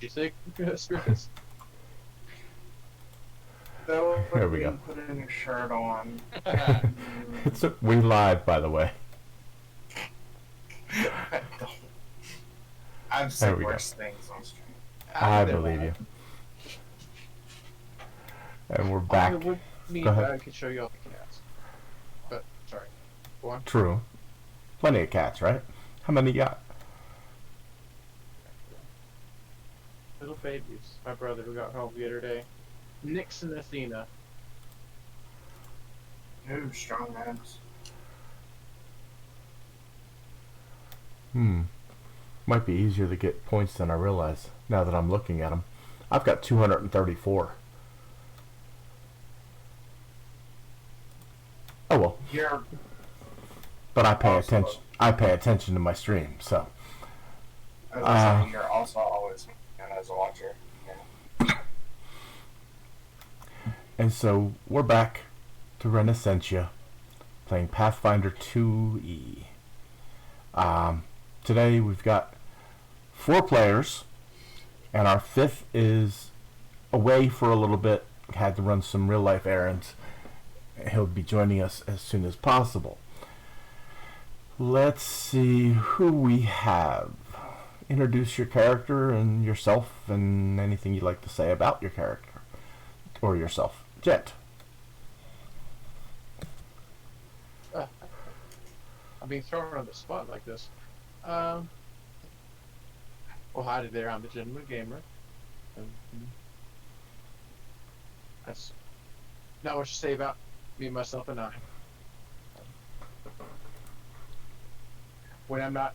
You say, Chris? That There would we go. mean putting a shirt on. We live, by the way. I've There said we go. worse things on stream. I believe you. And we're back. It would mean Go ahead. that I could show you all the cats. But, sorry. Go on. True. Plenty of cats, right? How many you got? Little babies. My brother who got home the other day. Nix and Athena. Ooh, strong hands. Might be easier to get points than I realize now that I'm looking at them. I've got 234. Oh well. You're But I pay also- attention. I pay attention to my stream, so. I was gonna say, you're also always as a watcher. Yeah. And so we're back to Renascentia, playing Pathfinder 2E. Today we've got 4 players, and our 5th is away for a little bit. Had to run some real life errands. He'll be joining us as soon as possible. Let's see who we have. Introduce your character and yourself and anything you'd like to say about your character or yourself. Jet. I'm being thrown on the spot like this. Well, hi there. I'm the Gentleman Gamer. That's not much to say about me, myself, and I. When I'm not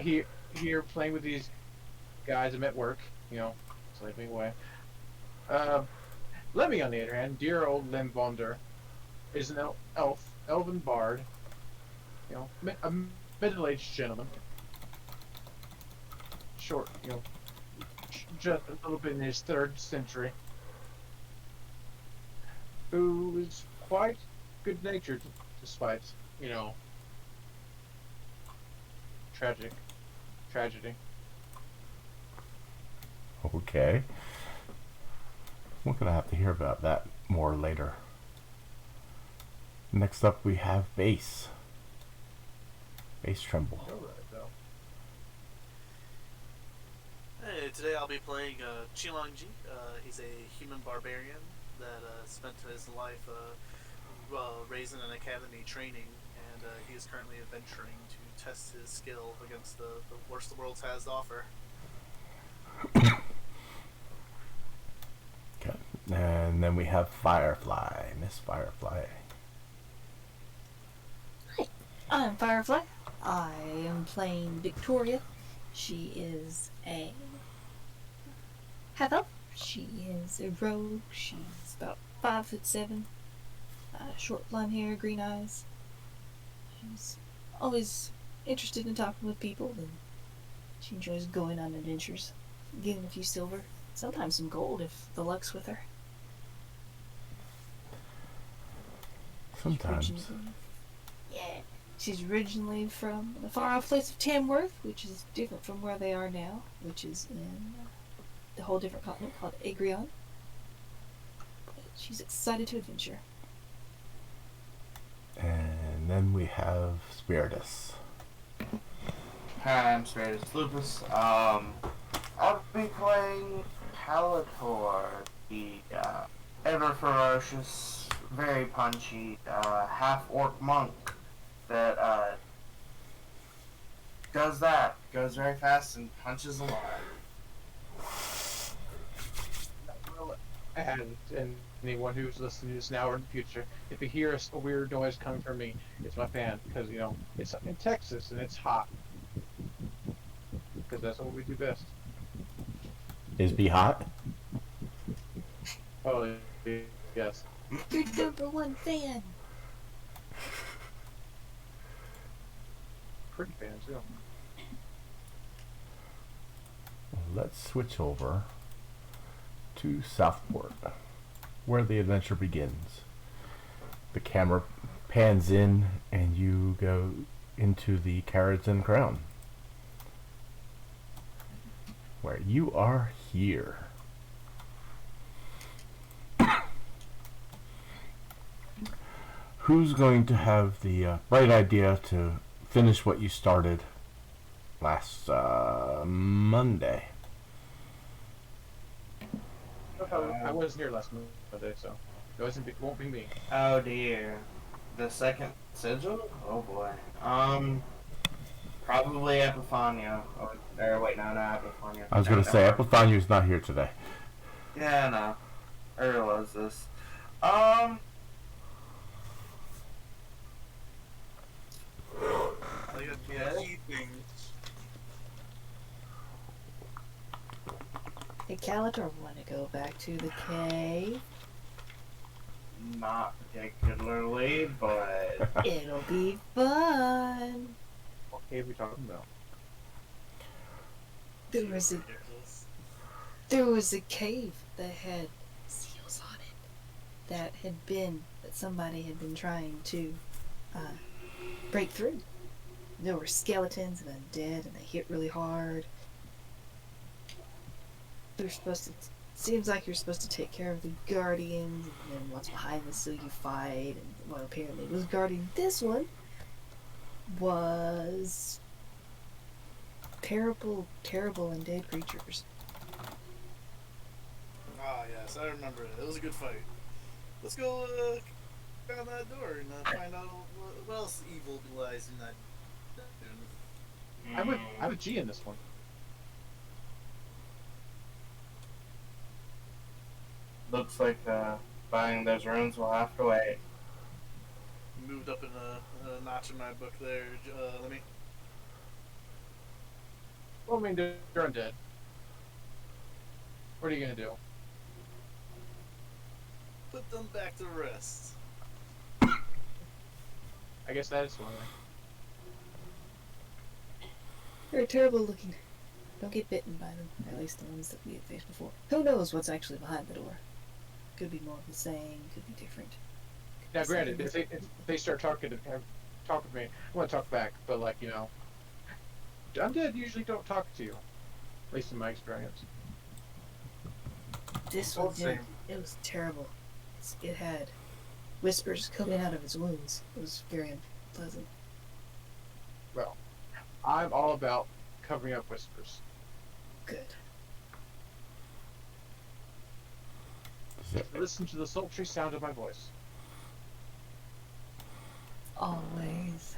here playing with these guys, I'm at work. Slaving away. Lemmy, on the other hand, dear old Limvonder, is an elven bard. A middle-aged gentleman. Short, just a little bit in his 3rd century. Who is quite good-natured, despite, tragedy. Okay. We're going to have to hear about that more later. Next up we have Bass. Bass Tremble. Hey, today I'll be playing Chilongji. He's a human barbarian that spent his life raised in an academy training, and he is currently adventuring to test his skill against the worst the world has to offer. Okay. And then we have Firefly. Miss Firefly. Hi, I'm Firefly. I am playing Victoria. She is a half-elf. She is a rogue. She's about 5'7", short blonde hair, green eyes. She's always interested in talking with people, and she enjoys going on adventures, getting a few silver, sometimes some gold if the luck's with her. Sometimes. Yeah. She's originally from the far-off place of Tamworth, which is different from where they are now, which is in a whole different continent called Agrion. But she's excited to adventure. And then we have Spiritus. Hi, I'm Spiritus Lupus. I'll be playing Palator, the ever ferocious, very punchy, half-orc monk that goes very fast and punches a lot. And anyone who's listening to this now or in the future, if you hear a weird noise coming from me, it's my fan, because it's in Texas and it's hot. Because that's what we do best. Is B hot? Oh, yes. Your #1 fan! Pretty fans, yeah. Let's switch over to Southport, where the adventure begins. The camera pans in and you go into the Carrots and Crown. where you are here. Who's going to have the bright idea to finish what you started last Monday? I wasn't here last Monday, so it won't be me. Oh dear. The second sigil? Oh boy. Probably Epiphania. Or wait, no, not Epiphania. I was going to say, Epiphania's not here today. Yeah, no. Or was this? Like a Yeah. key thing. Hey, Calator, want to go back to the cave? Not particularly, but It'll be fun. What cave are we talking about? There was a Ridiculous. There was a cave that had seals on it that somebody had been trying to break through. There were skeletons and undead, and they hit really hard. Seems like you're supposed to take care of the guardians, and then what's behind this, so you fight. And what apparently was guarding this one was terrible undead creatures. Ah, yes, I remember it. It was a good fight. Let's go down that door and find out what else evil lies in that dungeon. I'm with G in this one. looks like buying those runes will have to wait. Moved up in a notch in my book there. Let me. Well, I mean, they're undead. What are you gonna do? Put them back to rest. I guess that is one way. They're terrible looking. Don't get bitten by them, at least the ones that we had faced before. Who knows what's actually behind the door? Could be more of the same, could be different. Now, granted, if they start talking to me, I want to talk back, but like, you know, undead usually don't talk to you, at least in my experience. This We'll one did. It was terrible. It had whispers coming out of its wounds. It was very unpleasant. Well, I'm all about covering up whispers. Good. Listen to the sultry sound of my voice. Always.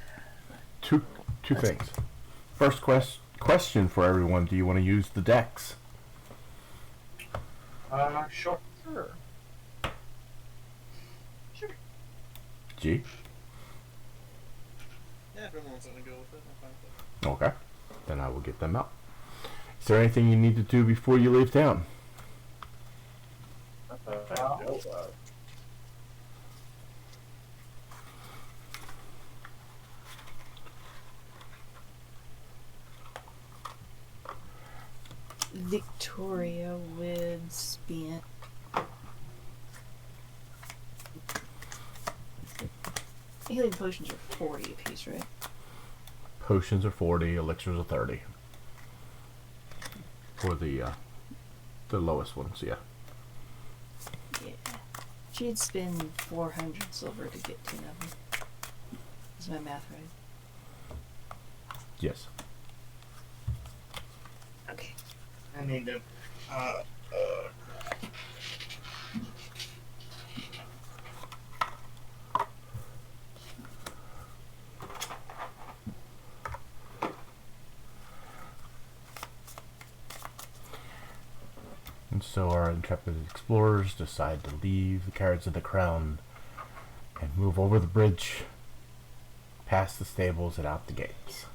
Two things. First question for everyone: do you want to use the decks? Sure. G. Yeah, if everyone wants to go with it, I'm fine with it. Okay. Then I will get them out. Is there anything you need to do before you leave town? Victoria would spend. Healing potions are 40 apiece, right? Potions are 40, elixirs are 30. For the lowest ones, yeah. Yeah. She'd spend 400 silver to get 10 of them. Is my math right? Yes. Okay. I need to. And so our intrepid explorers decide to leave the Carriage of the Crown and move over the bridge, past the stables and out the gates.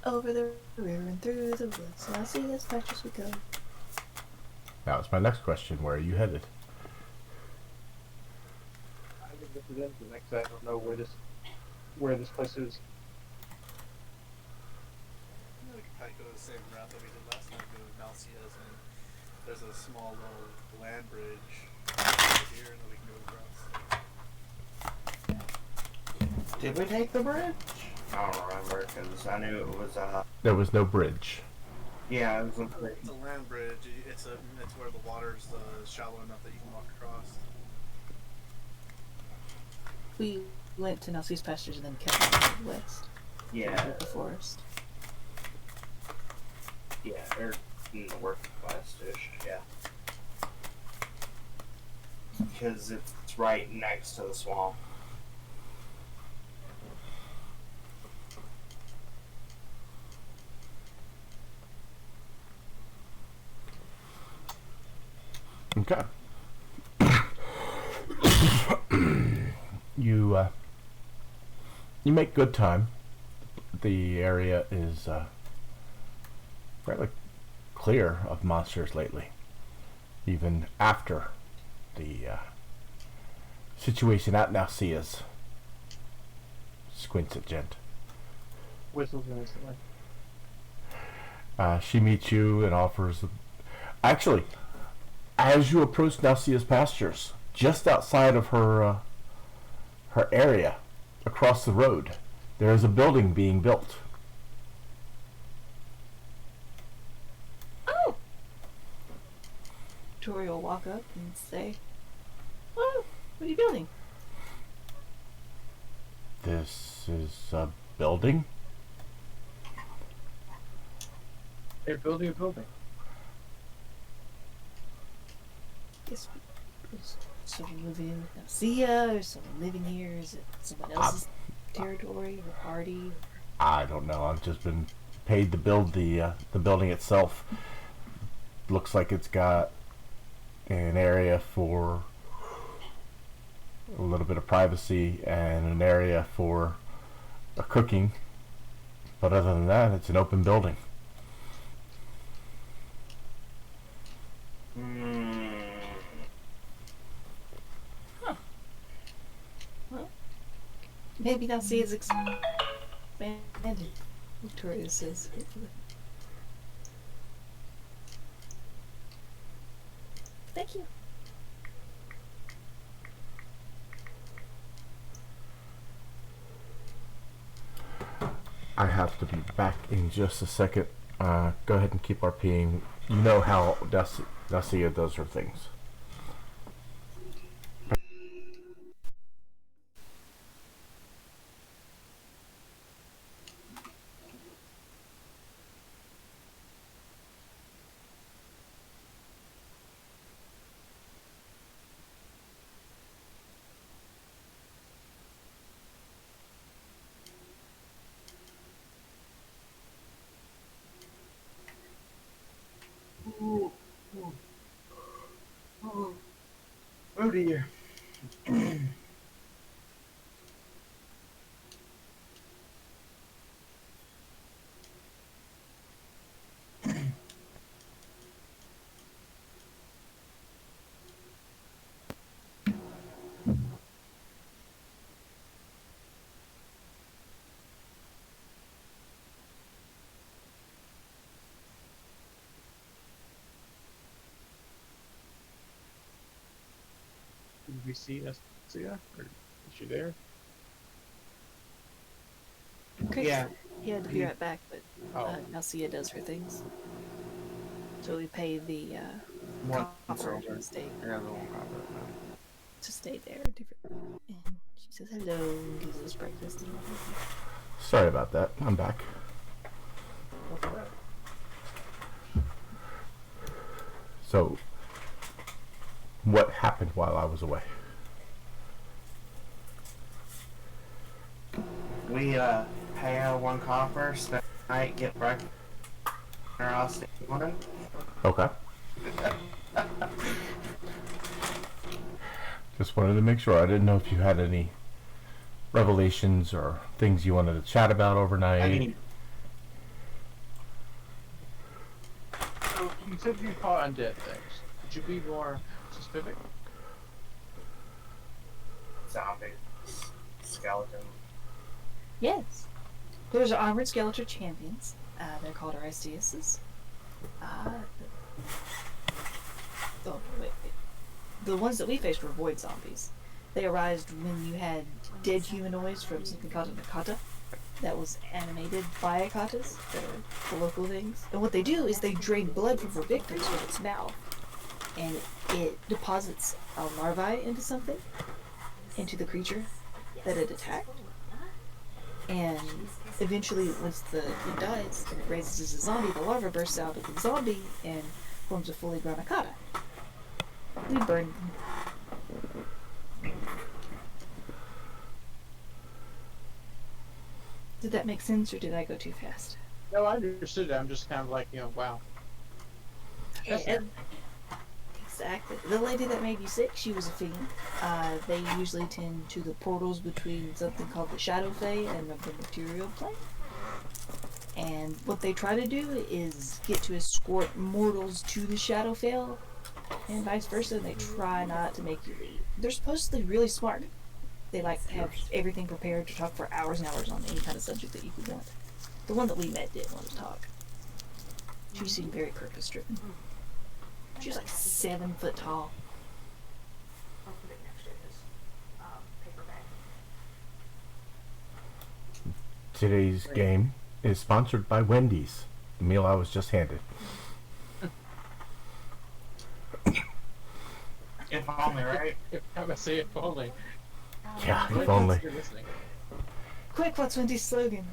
Over the river and through the woods, I'll see as much as we go. That was my next question. Where are you headed? I think this is it, because I don't know where this place is. We could probably go the same route that we did last time, go to Malcia's and there's a small little land bridge over here that we can go across. Did we take the bridge? I don't remember because I knew it was There was no bridge. yeah, it was a bridge. It's a land bridge. It's where the water's shallow enough that you can walk across. We went to Nelsie's pastures and then kept going west. Yeah, The forest. yeah, they're in the northwest-ish, yeah. Because it's right next to the swamp. Okay. You make good time. The area is fairly clear of monsters lately, even after the situation at Nausea's. Squints at Gent. Whistles instantly. She meets you and offers. Actually, as you approach Nausea's pastures, just outside of her area, across the road, there is a building being built. Oh! Tori will walk up and say, "Oh, what are you building?" This is a building? They're building a building. Is someone living in Nausea, or someone living here? Is it someone else's territory or party? I don't know. I've just been paid to build the building itself. Looks like it's got an area for a little bit of privacy and an area for cooking. But other than that, it's an open building. Maybe Nausea's expanded. Victoria says, hopefully. Thank you. I have to be back in just a second. Go ahead and keep RPing. You know how Nausea does her things. Oh dear. Did we see Nausea? Or is she there? Chris, Yeah. he had to be right back, but Oh. Nausea does her things. So we pay the One coffer soldier. to stay Yeah, the one copper. there. Different. And she says hello and gives us breakfast and everything. Sorry about that. I'm back. So, what happened while I was away? We pay her one copper, spend the night, get breakfast, and I'll stay morning. Okay. Just wanted to make sure. I didn't know if you had any revelations or things you wanted to chat about overnight. I mean, So you said you caught undead things. Could you be more specific? zombies, skeleton. Yes. There's armored skeleton champions. They're called Aristeases. Oh, wait. The ones that we faced were void zombies. They arised when you had dead humanoids from something called a Nakata that was animated by Akatas, the local things. And what they do is they drain blood from her victims with its mouth. And it deposits a larvae into something, into the creature that it attacked. And eventually, once it dies and it raises as a zombie, the larva bursts out of the zombie and forms a fully grown Akata. We burned them. Did that make sense, or did I go too fast? No, I understood it. I'm just kind of like, wow. Exactly. The lady that made you sick, she was a fiend. They usually tend to the portals between something called the Shadow Fae and the Material Plane. And what they try to do is get to escort mortals to the Shadow Fae, and vice versa. They try not to make you leave. They're supposedly really smart. They like to have everything prepared to talk for hours and hours on any kind of subject that you could want. The one that we met didn't want to talk. She seemed very purpose-driven. She was like 7 foot tall. I'll put it next to his paper bag. Today's game is sponsored by Wendy's, the meal I was just handed. If only, right? If I'm gonna say if only. Yeah, if Quick, only. you're listening. Quick, what's Wendy's slogan?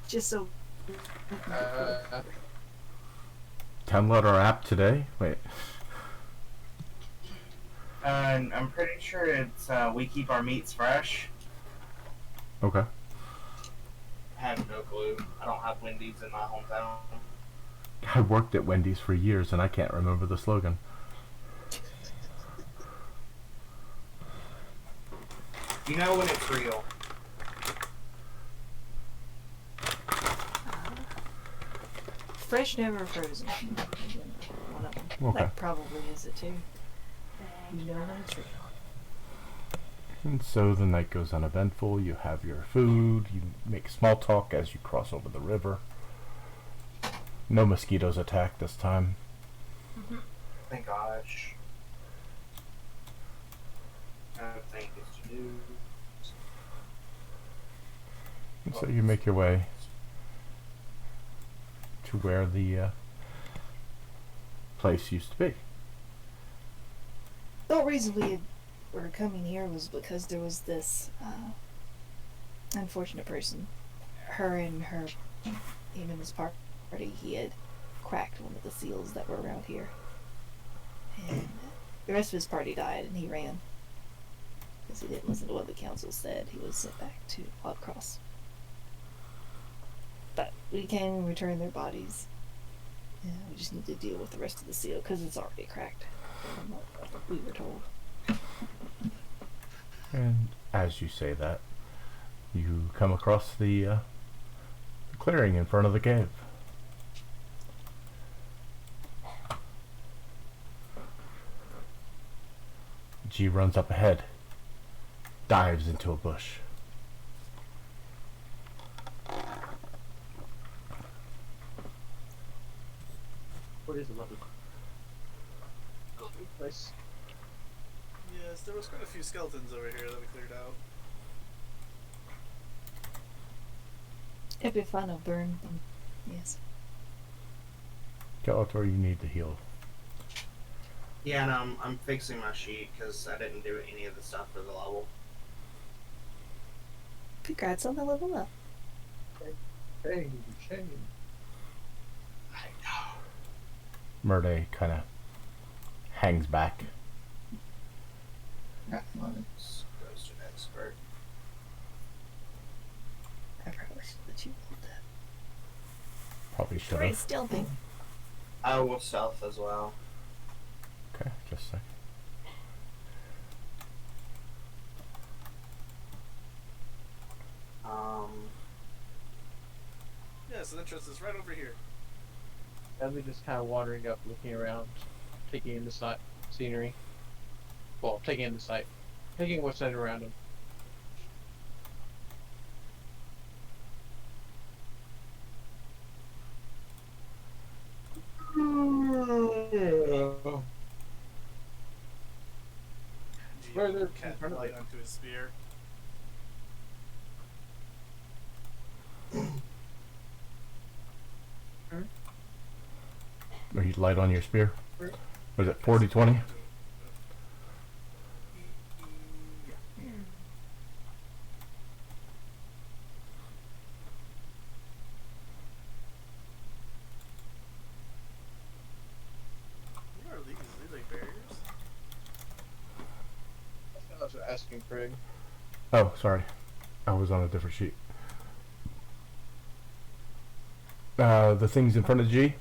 Just so. Download our app today. Wait. I'm pretty sure it's we keep our meats fresh. Okay. I have no clue. I don't have Wendy's in my hometown. I worked at Wendy's for years and I can't remember the slogan. You know when it's real. Fresh, never frozen. One of them. Okay. That probably is it too. You know when it's real. And so the night goes uneventful. You have your food. You make small talk as you cross over the river. No mosquitoes attack this time. Thank gosh. I have things to do. And so you make your way to where the place used to be. The whole reason we were coming here was because there was this unfortunate person. Her and him and his party, he had cracked one of the seals that were around here. And the rest of his party died and he ran. Because he didn't listen to what the council said. He was sent back to Oddcross. But we came and returned their bodies. Yeah, we just need to deal with the rest of the seal because it's already cracked. From what we were told. And as you say that, you come across the clearing in front of the cave. G runs up ahead, dives into a bush. What is it, lovely? Place. Yes, there was quite a few skeletons over here that we cleared out. It'd be fun to burn them. Yes. Skeletor, you need to heal. Yeah, no, I'm fixing my sheet because I didn't do any of the stuff for the level. Congrats on the level up. Shame, shame. I know. Murday kind of hangs back. Athletics goes to expert. I probably should let you hold that. Probably should Great have. stealthing. I will stealth as well. Okay, just a second. Yeah, so the entrance is right over here. Dudley just kind of wandering up, looking around, taking in the scenery. Well, taking in the sight, taking what's said around him. Further in cat front of light it. onto his spear. Are you light on your spear? Right. Was it 40-20? Yeah. What are these? Are these like barriers? I was asking Craig. Oh, sorry. I was on a different sheet. The things in front of G,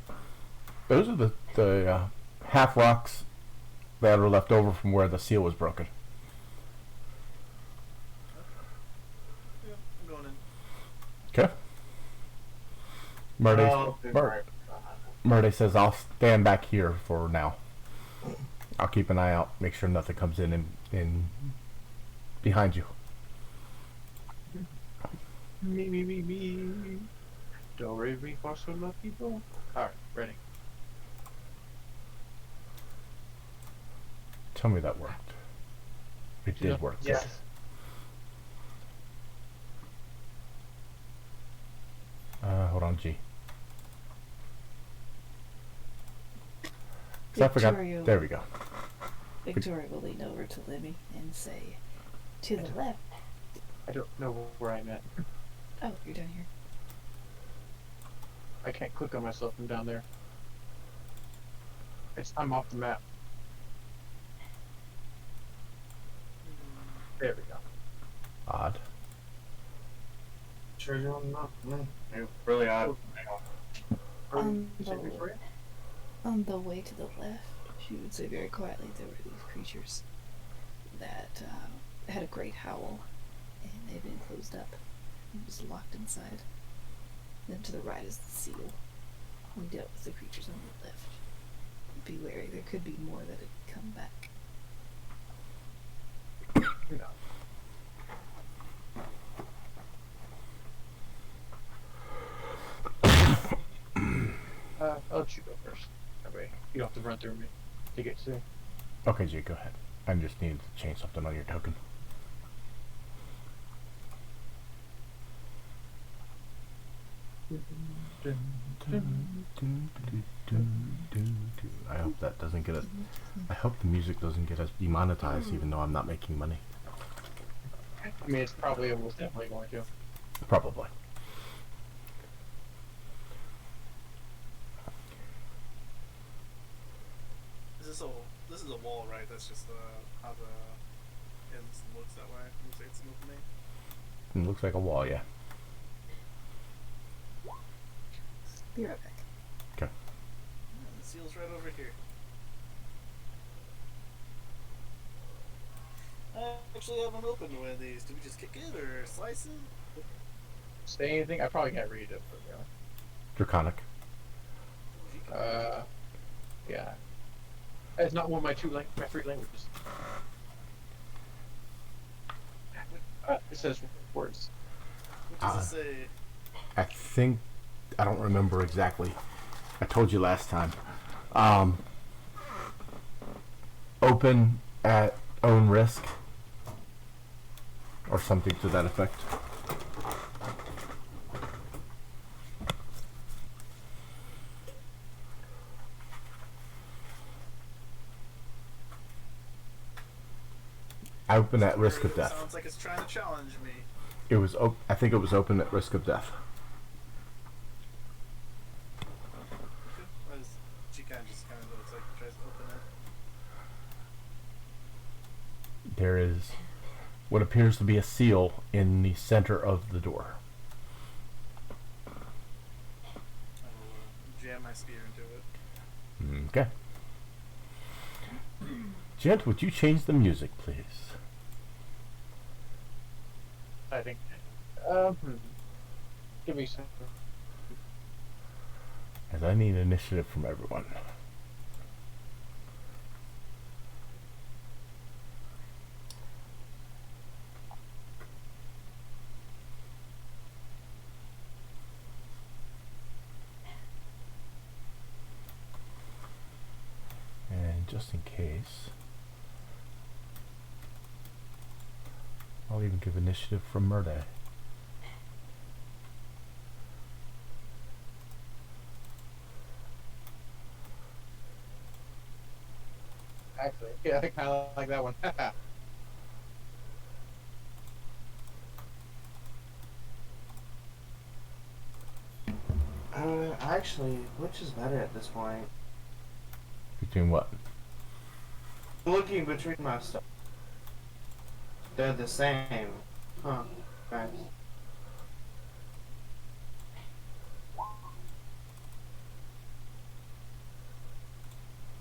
those are the half rocks that are left over from where the seal was broken. Yeah, I'm going in. Okay. Murday, Oh, Mur- Murday says, I'll stand back here for now. I'll keep an eye out, make sure nothing comes in behind you. Me. Don't raise me for so lucky, bro. Alright, ready. Tell me that worked. It Yeah. did work. Yes. Hold on, G. 'Cause I forgot. Victoria. There we go. Victoria will lean over to Libby and say, "To the left." I don't know where I'm at. Oh, you're down here. I can't click on myself from down there. I'm off the map. There we go. Odd. Sure you don't know. You're really odd. Um, You say Victoria? On the way to the left, she would say very quietly, there were these creatures that had a great howl, and they'd been closed up. It was locked inside. Then to the right is the seal. We dealt with the creatures on the left. Be wary, there could be more that had come back. No. I'll let you go first. That way you don't have to run through me to get to. Okay, G, go ahead. I just needed to change something on your token. I hope that doesn't get it. I hope the music doesn't get us demonetized, even though I'm not making money. I mean, it's probably almost definitely going to. Probably. This is a wall, right? That's just how the ends looks that way. Looks like it's an opening. It looks like a wall, yeah. Be right back. Okay. The seal's right over here. I actually haven't opened one of these. Do we just kick it or slice it? Say anything? I probably can't read it, but yeah. Draconic. Yeah. It's not one of my my three languages. It says words. What does it say? I think I don't remember exactly. I told you last time. Open at own risk, or something to that effect. Open at risk of death. Sounds like it's trying to challenge me. It was. I think it was open at risk of death. She kind of looks like tries to open it. There is what appears to be a seal in the center of the door. I will jam my spear into it. Okay. Gent, would you change the music, please? I think. Give me some. As I need initiative from everyone. And just in case, I'll even give initiative from Murday. Actually, yeah, I kind of like that one. Actually, which is better at this point? Between what? Looking between my stuff. They're the same. Huh. Nice.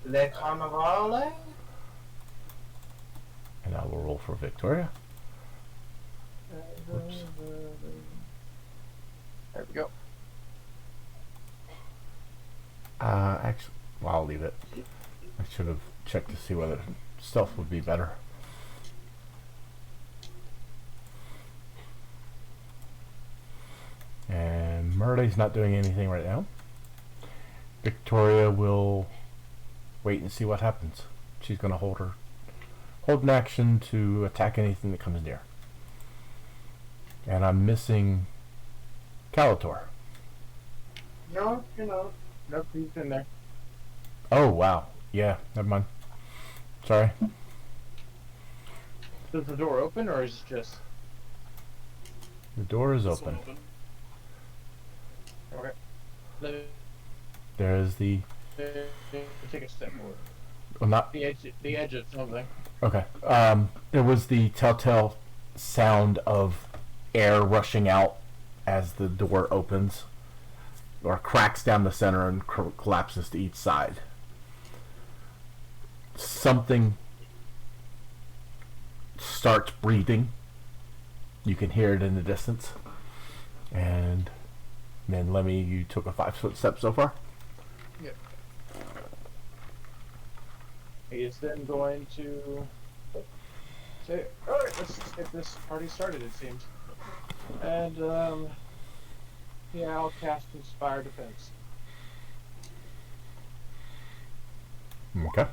Le Carnivale? And I will roll for Victoria. Oops. There we go. Actually, well, I'll leave it. I should have checked to see whether stealth would be better. And Murday's not doing anything right now. Victoria will wait and see what happens. She's going to hold an action to attack anything that comes near. And I'm missing Calator. No, you're not. Nope, he's in there. Oh wow, yeah, never mind. Sorry. Is the door open, or is it just... The door is This one open. Okay. Let me There is the take a step forward. well, not The edge of something. okay. It was the telltale sound of air rushing out as the door opens, or cracks down the center and collapses to each side. Something starts breathing. You can hear it in the distance. And then Lemmy, you took a 5-foot step so far. Yep. He is then going to say, alright, let's get this party started, it seems. And, yeah, I'll cast Inspire Defense. Okay.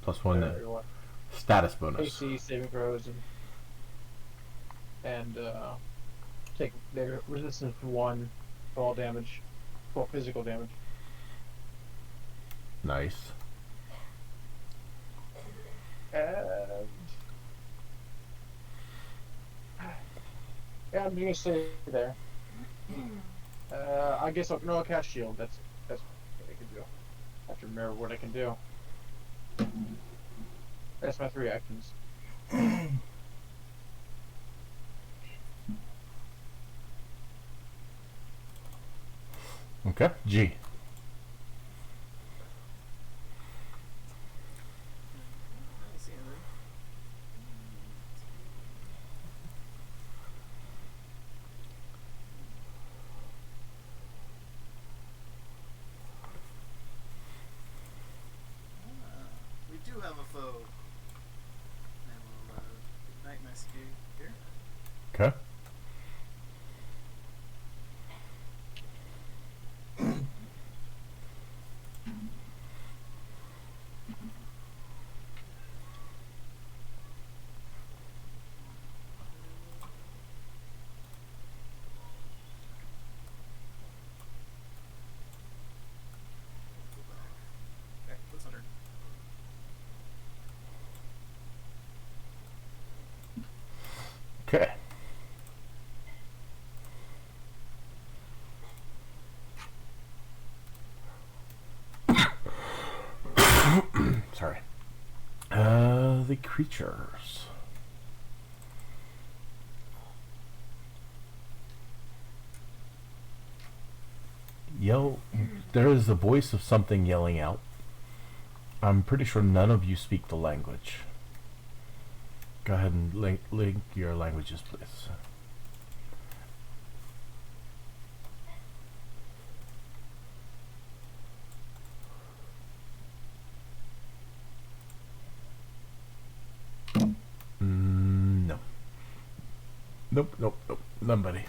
Plus one Everyone. status bonus. AC saving throws and take their resistance to 1 fall damage, full physical damage. Nice. And yeah, I'm gonna stay there. I guess I'll cast shield. That's what I can do. I have to remember what I can do. That's my 3 actions. Okay. G. We do have a foe. And we'll ignite my skill here. Okay. Okay, what's under? Okay. Sorry. The creatures. Yell. There is the voice of something yelling out. I'm pretty sure none of you speak the language. Go ahead and link your languages, please. No. Nope. Nobody.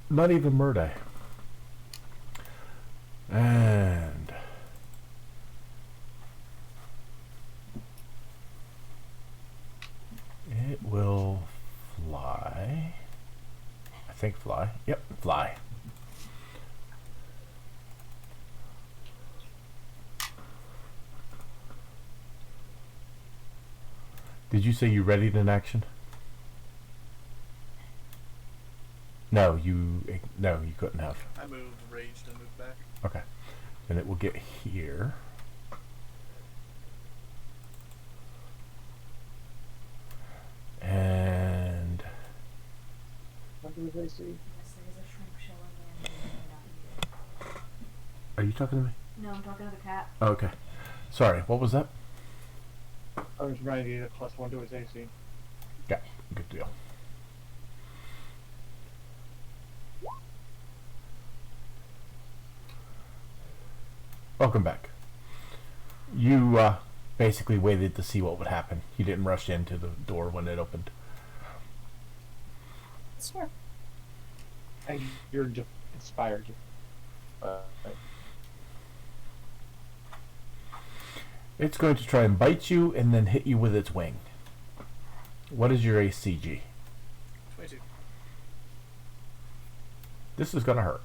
Not even Murday. And think fly. Yep, fly. Did you say you readied an action? No, you couldn't have. I moved, raged, and moved back. Okay. Then it will get here. And What do they see? Yes, there is a shrimp shell in there. And they may not eat are you talking to me? it. No, I'm talking to the cat. Oh, okay. Sorry, what was that? I was reminding you that +1 to his AC. Yeah, good deal. Welcome back. You basically waited to see what would happen. You didn't rush into the door when it opened. Sure. And you're inspired. It's going to try and bite you and then hit you with its wing. What is your ACG? 22. This is going to hurt.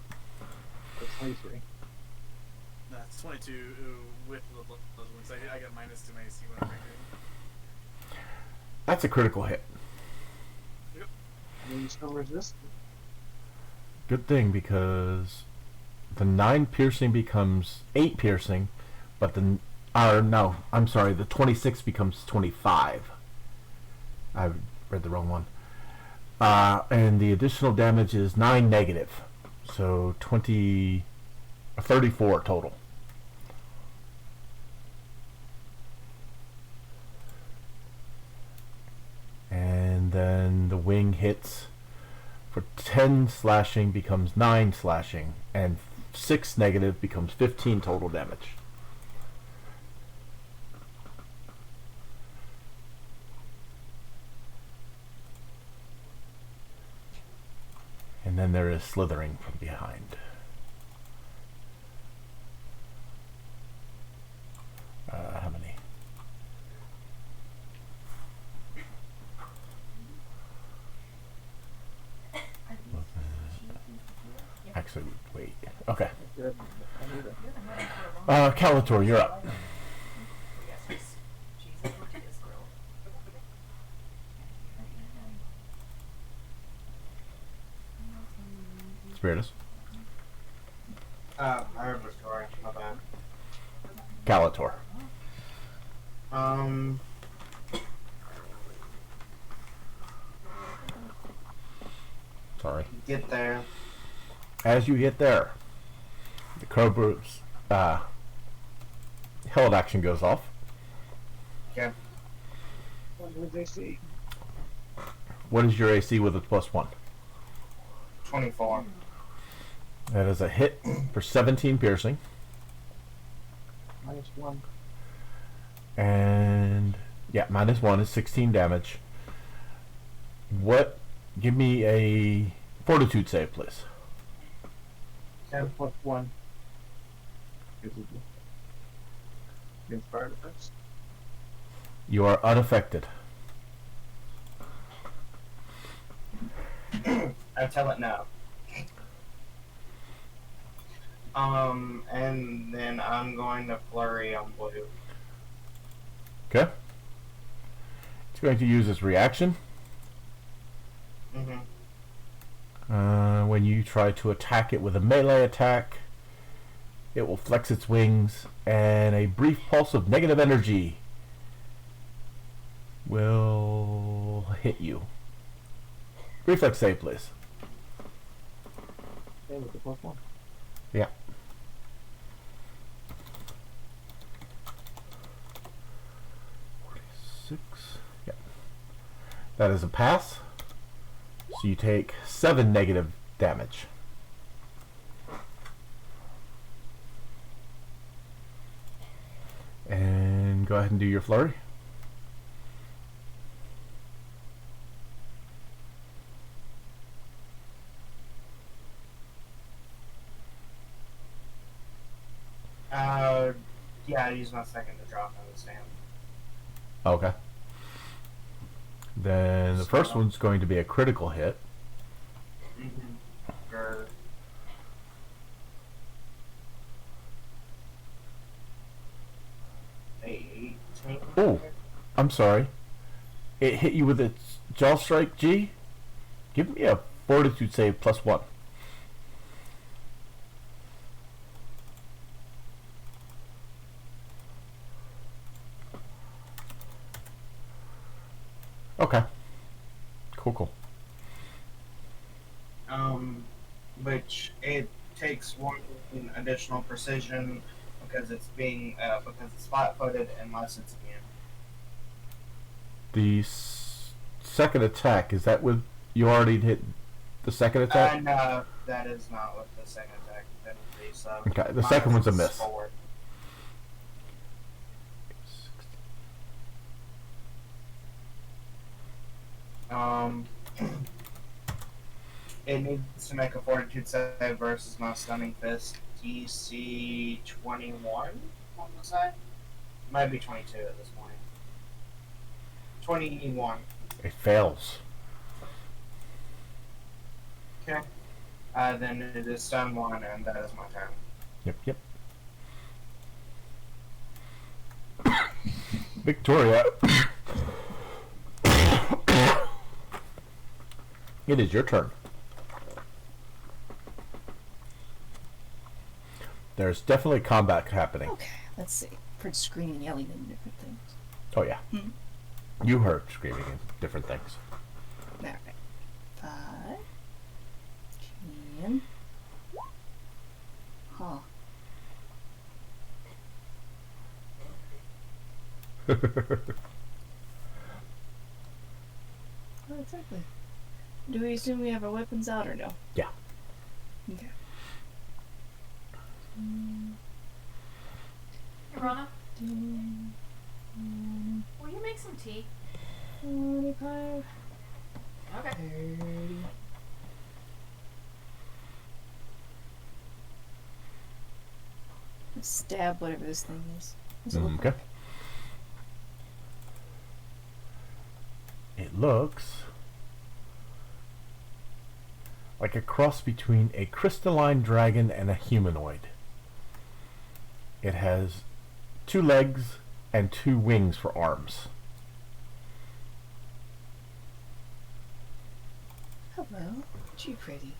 It's 23. That's 22 with the those wings. I got minus to my AC when I'm breaking. That's a critical hit. Yep. And you still resist? Good thing, because the 9 piercing becomes 8 piercing, but the the 26 becomes 25. I read the wrong one. And the additional damage is 9 negative, so 34 total. And then the wing hits for 10 slashing becomes 9 slashing, and 6 negative becomes 15 total damage. And then there is slithering from behind. How many? Actually, wait. Okay. Good. I need it. Calator, you're up. Yes, it's cheese and tortillas grilled. Spiritus. I heard the story. My bad. Calator. Sorry. Get there. As you get there, the Cobra's held action goes off. Okay. What do they see? What is your AC with a +1? 24. That is a hit for 17 piercing. -1. And yeah, -1 is 16 damage. Give me a fortitude save, please. 10 +1. Inspired effects. You are unaffected. I tell it no. And then I'm going to flurry on blue. Okay. It's going to use its reaction. When you try to attack it with a melee attack, it will flex its wings, and a brief pulse of negative energy will hit you. Reflex save, please. Same with the +1. Yeah. Yeah. That is a pass. So you take 7 negative damage. And go ahead and do your flurry. Yeah, I use my second to drop on the stand. Okay. Then the first one's going to be a critical hit. Oh, I'm sorry. It hit you with its jaw strike, G? Give me a fortitude save +1. Okay. Cool. Which it takes 1 additional precision because it's flat-footed unless it's immune. The second attack, is that with you already hit the second attack? No, that is not with the second attack. That would be so. Okay, the second one's a miss. Forward. It needs to make a fortitude save versus my stunning fist. DC 21, I want to say? Might be 22 at this point. 21. It fails. Okay. Then it is stun 1, and that is my turn. Yep. Victoria. It is your turn. There's definitely combat happening. Okay, let's see. Heard screaming and yelling and different things. Oh, yeah. You heard screaming and different things. Alright. 5. 10. Huh. Oh, exactly. Do we assume we have our weapons out or no? Yeah. Okay. Hey, Rana, will you make some tea? 25. Okay. 30. Let's stab whatever this thing is. What's it look Okay. like? It looks like a cross between a crystalline dragon and a humanoid. It has 2 legs and 2 wings for arms. Hello. Gee, pretty.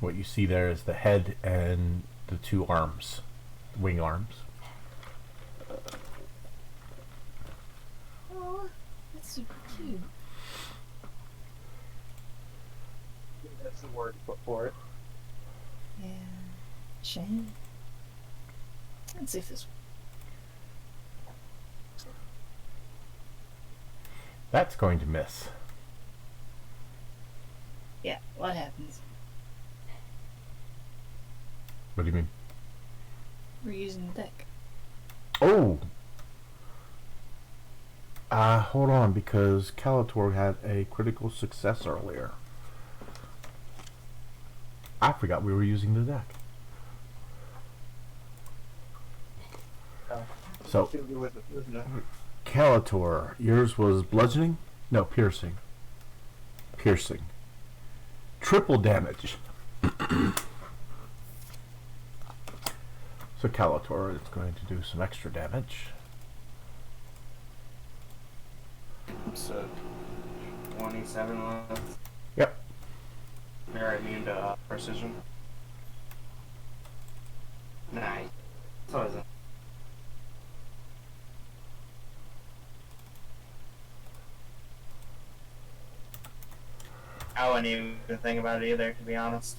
What you see there is the head and the 2 arms, wing arms. Oh, that's super cute. That's the word put for it. Yeah. Shame. Let's see if this. That's going to miss. Yeah, what happens? What do you mean? We're using the deck. Oh! Hold on, because Calator had a critical success earlier. I forgot we were using the deck. So, Feel good with it, isn't it? Calator, yours was bludgeoning? No, piercing. Piercing. Triple damage. So Calator is going to do some extra damage. So, 27 left. Yep. They're immune to precision. Nice. So is it? I wouldn't even think about it either, to be honest.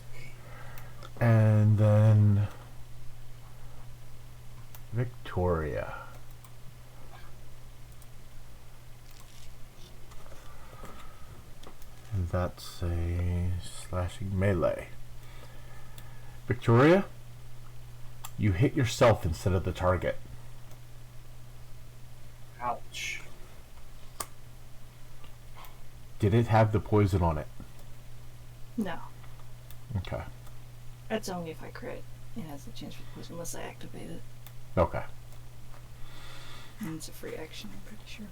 And then Victoria. And that's a slashing melee. Victoria, you hit yourself instead of the target. Ouch. Did it have the poison on it? No. Okay. That's only if I crit. It has a chance for poison unless I activate it. Okay. And it's a free action, I'm pretty sure.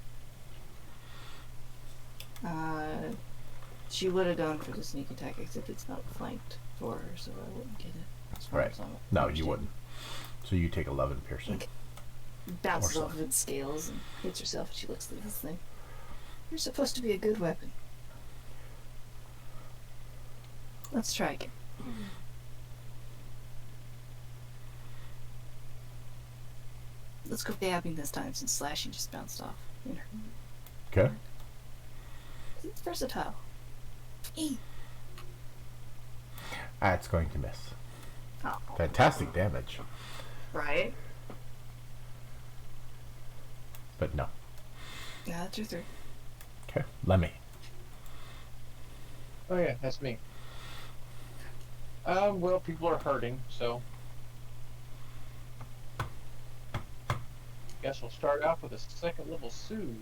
She would have gone for the sneak attack, except it's not flanked for her, so I wouldn't get it. As far Right. as I'm No, you understanding. wouldn't. So you take 11 piercing. Okay. Bounces Or off of its scales and hits herself, and she looks at this thing. You're supposed to be a good weapon. Let's try again. Let's go dabbing this time, since slashing just bounced off. In her. Okay. It's versatile. That's going to miss. Oh. Fantastic damage. Right? But no. Yeah, that's your 3. Okay. Lemmy. Oh yeah, that's me. Well, people are hurting, so guess we'll start off with a second level soothe,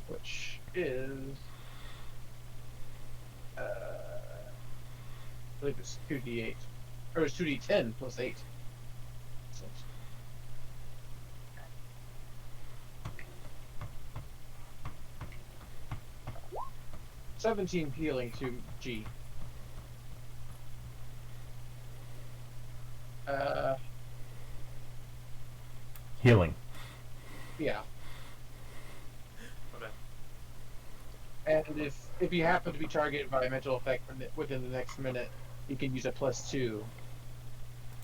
which is I believe it's 2d8, or it's 2d10 plus 8. So, 17 healing to G. Healing. Yeah. Okay. And if you happen to be targeted by a mental effect within the next minute, you can use a +2 to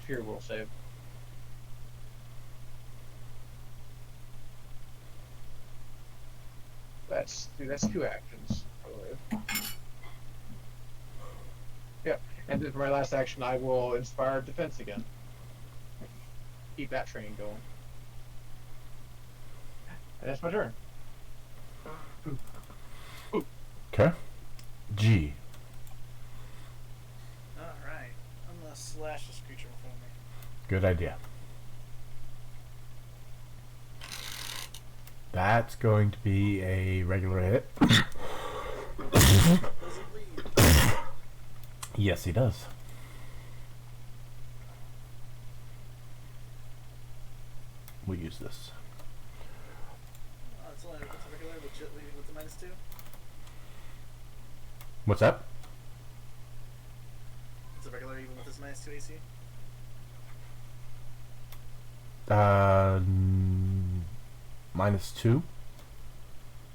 your will save. That's 2 actions, I believe. Yep. And then for my last action, I will inspire defense again. Keep that train going. And that's my turn. Okay. G. Alright. I'm gonna slash this creature in front of me. Good idea. That's going to be a regular hit. Does it bleed? Yes, he does. We'll use this. It's only it's a regular with the -2. What's that? It's a regular even with this -2 AC. -2.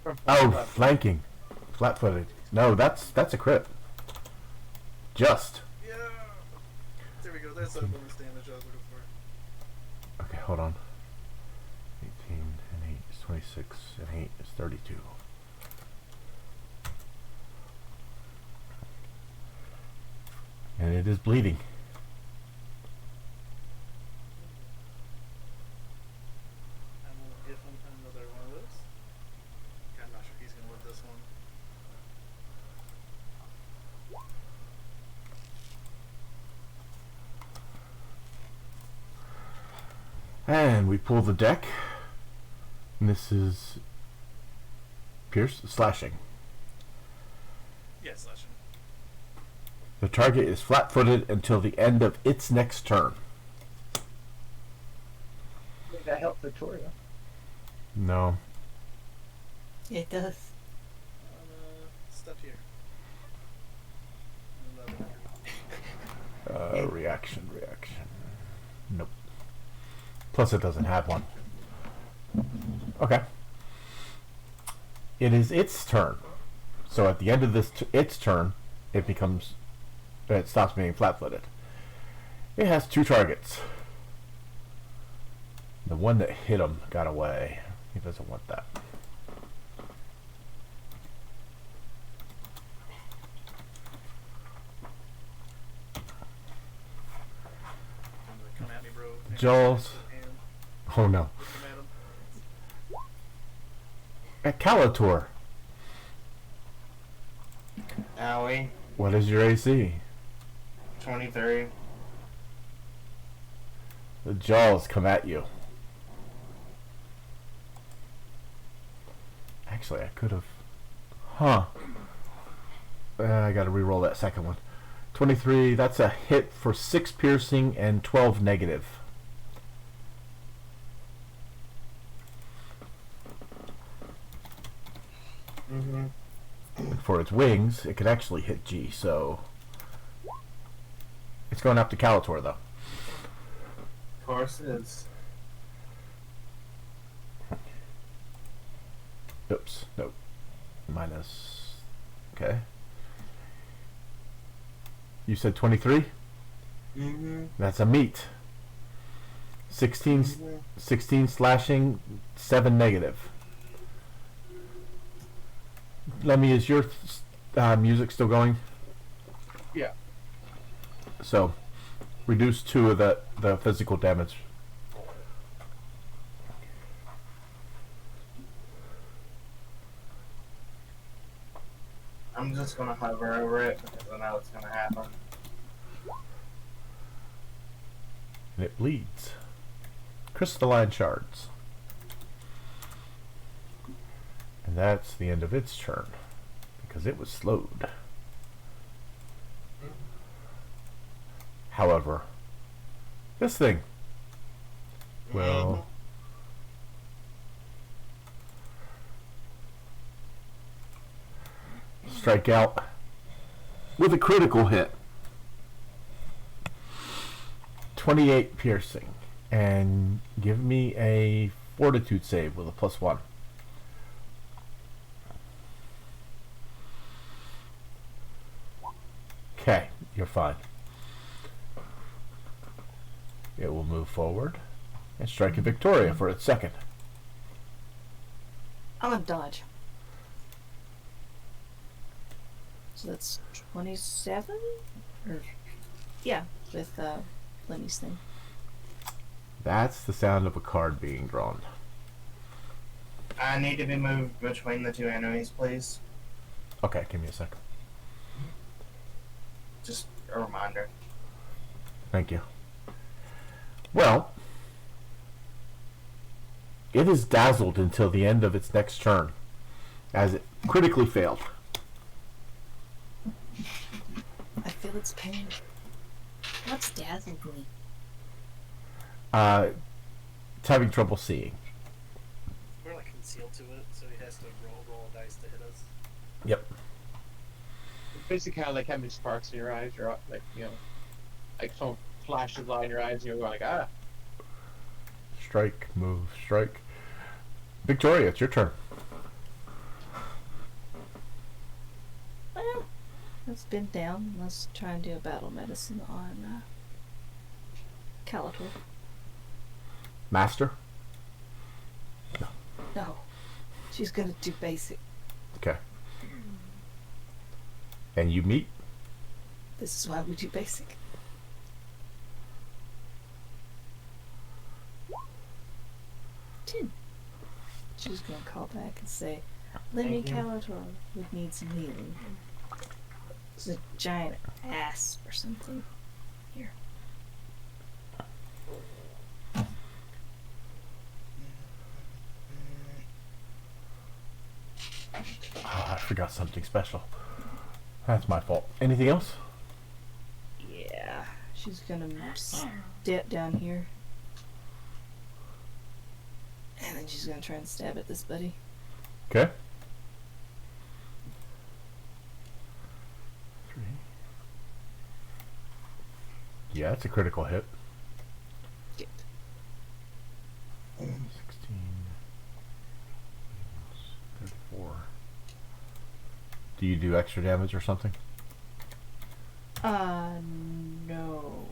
From Oh, left. flanking. Flat-footed. No, that's a crit. Just. Yeah. There we go. There's the bonus damage I was looking for. Okay, hold on. 18 and 8 is 26 and 8 is 32. And it is bleeding. I'm gonna give him another one of those. I'm not sure he's gonna live this one. And we pull the deck. And this is pierce slashing. Yeah, slashing. The target is flat-footed until the end of its next turn. Did that help Victoria? No. It does. Step here. Another. Reaction. Nope. Plus it doesn't have one. Okay. It is its turn. So at the end of its turn, it stops being flat-footed. It has 2 targets. The one that hit him got away. He doesn't want that. Come at me, bro. Jaws. And Oh no. come at him. At Calator, Owie. what is your AC? 23. The jaws come at you. Actually, I could have. Huh. I gotta re-roll that second one. 23, that's a hit for 6 piercing and 12 negative. Mm-hmm. And for its wings, it could actually hit G. So it's going up to Calator though. Of course it is. Oops. Nope. Minus. Okay. You said 23? Mm-hmm. That's a meet. 16, 16 slashing, 7 negative. Lemmy, is your music still going? Yeah. So, reduce 2 of the physical damage. I'm just gonna hover over it because I know it's gonna happen. And it bleeds. Crystalline shards. And that's the end of its turn. Because it was slowed. However, this thing will strike out with a critical hit. 28 piercing. And give me a fortitude save with a +1. Okay, you're fine. It will move forward and strike at Victoria for its second. I'm gonna dodge. So that's 27? Or, yeah, with Lemmy's thing. That's the sound of a card being drawn. I need to be moved between the two enemies, please. Okay, give me a second. Just a reminder. Thank you. Well, it is dazzled until the end of its next turn, as it critically failed. I feel its pain. What's dazzled me? It's having trouble seeing. We're like concealed to it, so he has to roll a dice to hit us. Yep. It's basically kind of like having sparks in your eyes, or like, you know, like some flashes light in your eyes, and you're going like, ah. Strike, move, strike. Victoria, it's your turn. Well, let's bend down. Let's try and do a battle medicine on Calator. Master? No. She's gonna do basic. Okay. And you meet? This is why we do basic. Ten. She's gonna call back and say, Lemmy Thank you. Calator would need some healing. It's a giant ass or something. Here. Oh, I forgot something special. That's my fault. Anything else? Yeah. She's gonna step down here. And then she's gonna try and stab at this buddy. Okay. 3. Yeah, it's a critical hit. Get. 16. 34. Do you do extra damage or something? No.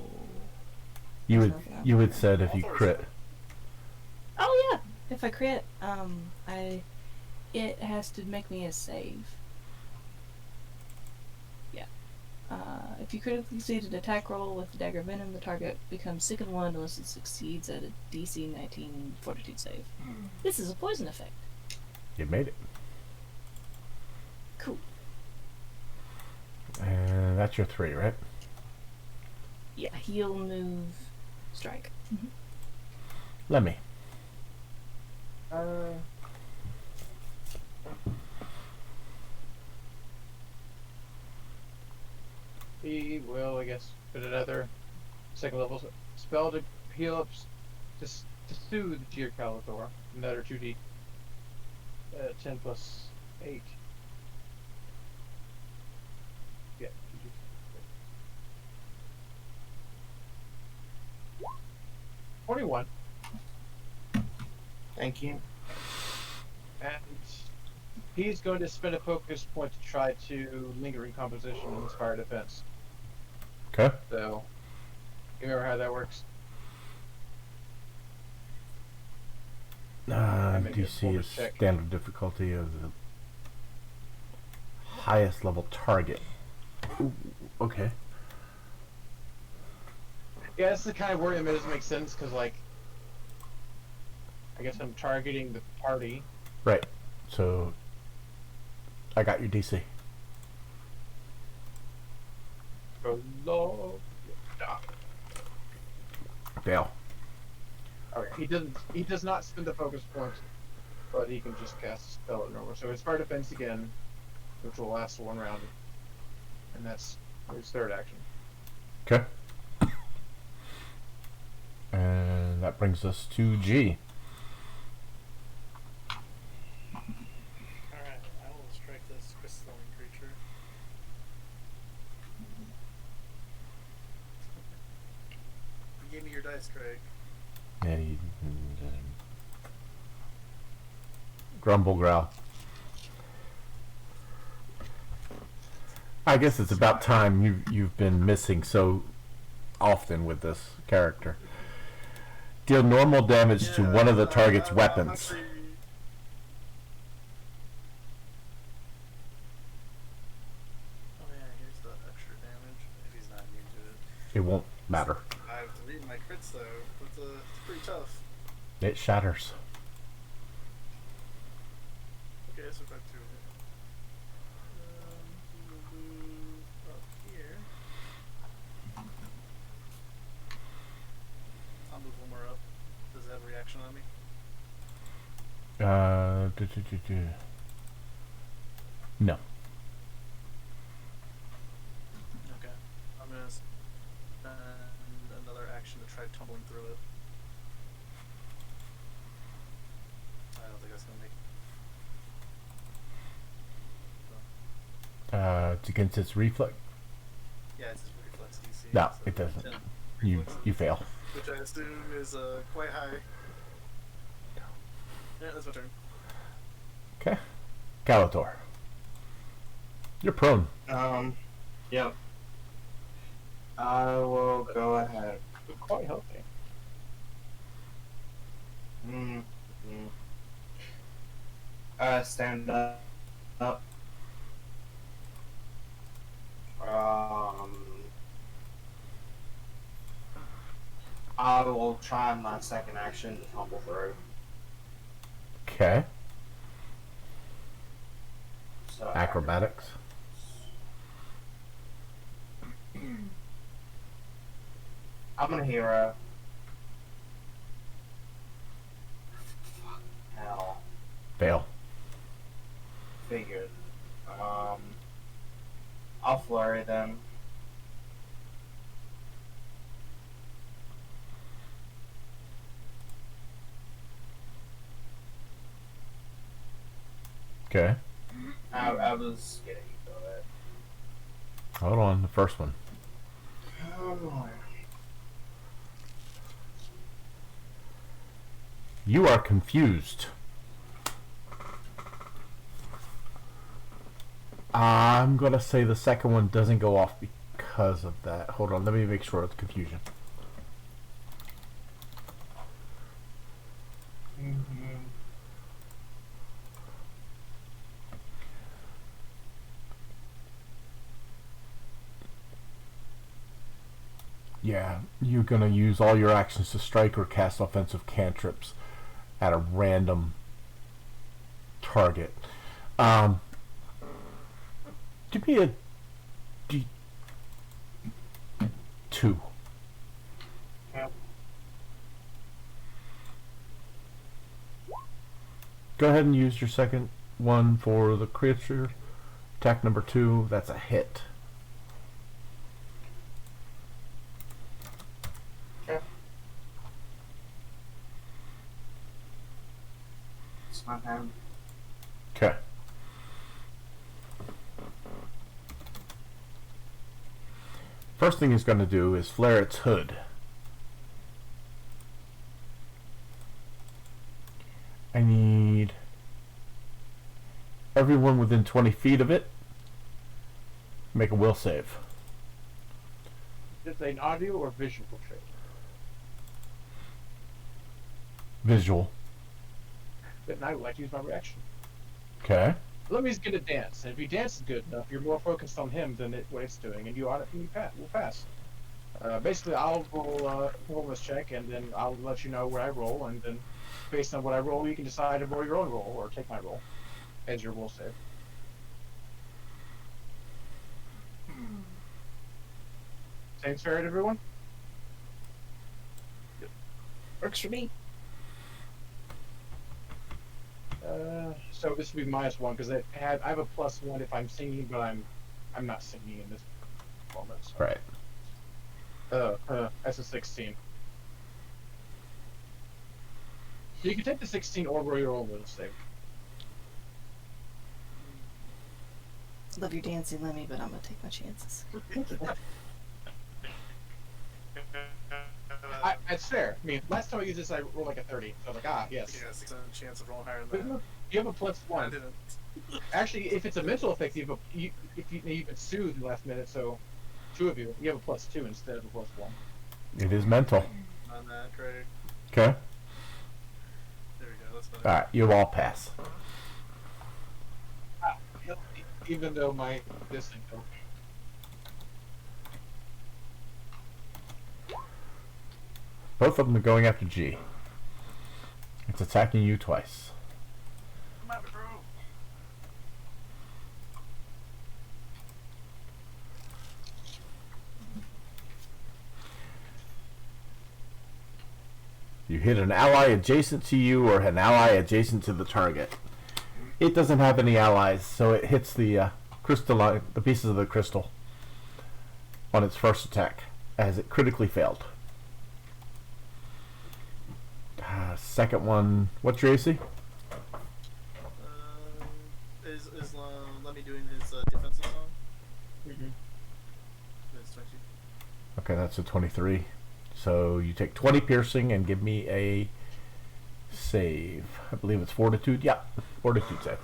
You would said if you crit. Oh yeah, if I crit, it has to make me a save. Yeah. If you critically succeed an attack roll with the dagger venom, the target becomes sickened 1 unless it succeeds at a DC 19 fortitude save. This is a poison effect. You made it. Cool. And that's your 3, right? Yeah, heal, move, strike. Let me. He will, I guess, put another second level spell to heal up, to soothe Gear Calator. Another 2d 10 plus 8. 21. Thank you. And he's going to spend a focus point to try to lingering composition and inspire defense. Okay. So, you remember how that works? make a DC performance is check. standard difficulty of the highest level target. Ooh, okay. Yeah, that's the kind of wording that doesn't make sense because, like, I guess I'm targeting the party. Right. So, I got your DC. Hello. Dale. Okay, he doesn't. He does not spend the focus point, but he can just cast a spell at normal. So it's fire defense again, which will last one round, and that's his third action. Okay. And that brings us to G. Alright, I will strike this crystalline creature. You gave me your dice, Craig. Yeah, grumble growl. I guess it's about time you've been missing so often with this character. Deal normal damage to one of the target's weapons. Actually, oh yeah, here's the extra damage. If he's not immune to it. It won't matter. I have to read my crits though. It's pretty tough. It shatters. Okay, so back to we'll move up here. I'll move one more up. Does it have a reaction on me? No. Okay. I'm gonna spend another action to try tumbling through it. I don't think that's gonna make. It's against its reflex. Yeah, it's his reflex DC. No, so it doesn't. 10 You reflex, you fail. which I assume is quite high. Yeah, that's my turn. Okay. Galador. You're prone. Yep. I will go ahead. You're quite healthy. Stand up. I will try my second action to tumble through. Okay. So Acrobatics. I'm a hero. Hell, Fail. figured. I'll flurry them. Okay. I was getting to it. Hold on. The first one. Oh boy. You are confused. I'm gonna say the second one doesn't go off because of that. Hold on, let me make sure it's confusion. Yeah, you're gonna use all your actions to strike or cast offensive cantrips at a random target. Give me a D2. Yep. Go ahead and use your second one for the creature. Attack number 2, that's a hit. Okay. It's my hand. Okay. First thing he's going to do is flare its hood. I need everyone within 20 feet of it make a will save. Is it an audio or visual trait? Visual. Then I would like to use my reaction. Okay. Let me just get a dance, and if he dances good enough, you're more focused on him than what it's doing, and you will pass. Basically, I'll roll this check, and then I'll let you know what I roll, and then based on what I roll, you can decide to roll your own roll or take my roll as your will save. Same fair to everyone? Works for me. So this would be -1 because I have a +1 if I'm singing, but I'm not singing in this moment. So. Right. That's a 16. You can take the 16 or roll your own will save. Love your dancing, Lemmy, but I'm gonna take my chances. It's fair. I mean, last time I used this, I rolled like a 30. So I was like, yes. Yeah, 6% chance of rolling higher than But that. you have a +1. I didn't. Actually, if it's a mental effect, if you can soothe in the last minute, so 2 of you have a +2 instead of a +1. It is mental. On that, Craig. Okay. There we go. That's better. Alright, you all pass. Even though this thing don't. Both of them are going after G. It's attacking you twice. Come at me, bro. You hit an ally adjacent to you or an ally adjacent to the target. It doesn't have any allies, so it hits the the pieces of the crystal on its first attack, as it critically failed. Second one, what's your AC? Is Lemmy doing his defensive song? Mm-hmm. It's 22. Okay, that's a 23. So you take 20 piercing and give me a save. I believe it's fortitude. Yeah, fortitude save.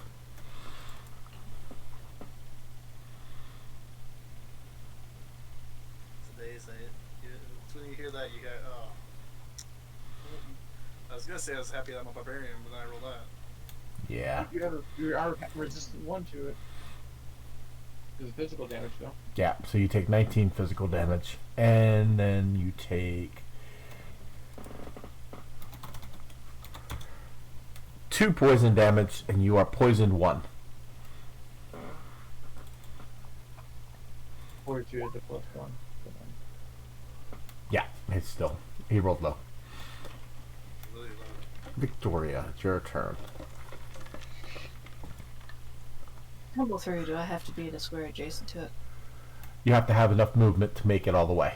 Today's it's when you hear that, you go, oh. I was gonna say I was happy that I'm a barbarian, but then I rolled that. Yeah. You are resistant 1 to it. It's physical damage though. Yeah, so you take 19 physical damage. And then you take 2 poison damage, and you are poisoned 1. Fortitude is the +1. Yeah, it's still. He rolled low. Really low. Victoria, it's your turn. Tumble through, do I have to be at a square adjacent to it? You have to have enough movement to make it all the way.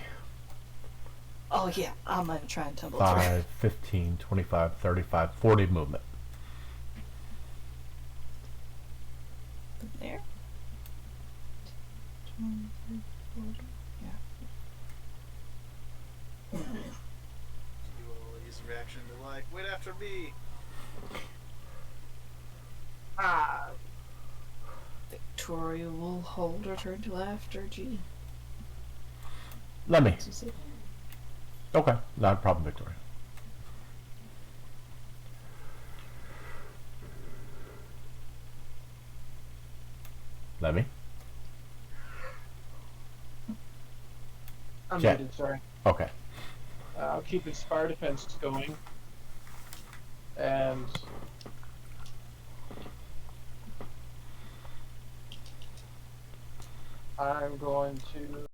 Oh yeah, I'm gonna try and tumble 5, 15, 25, 35, 40 movement. through. There. 20, 30, 40. Yeah. You will use a reaction to like, wait after me. Victoria will hold her turn till after G. Let me. So see. Okay, not a problem, Victoria. Let me. I'm Jet. muted, sorry. Okay. I'll keep Inspire Defense going. And I'm going to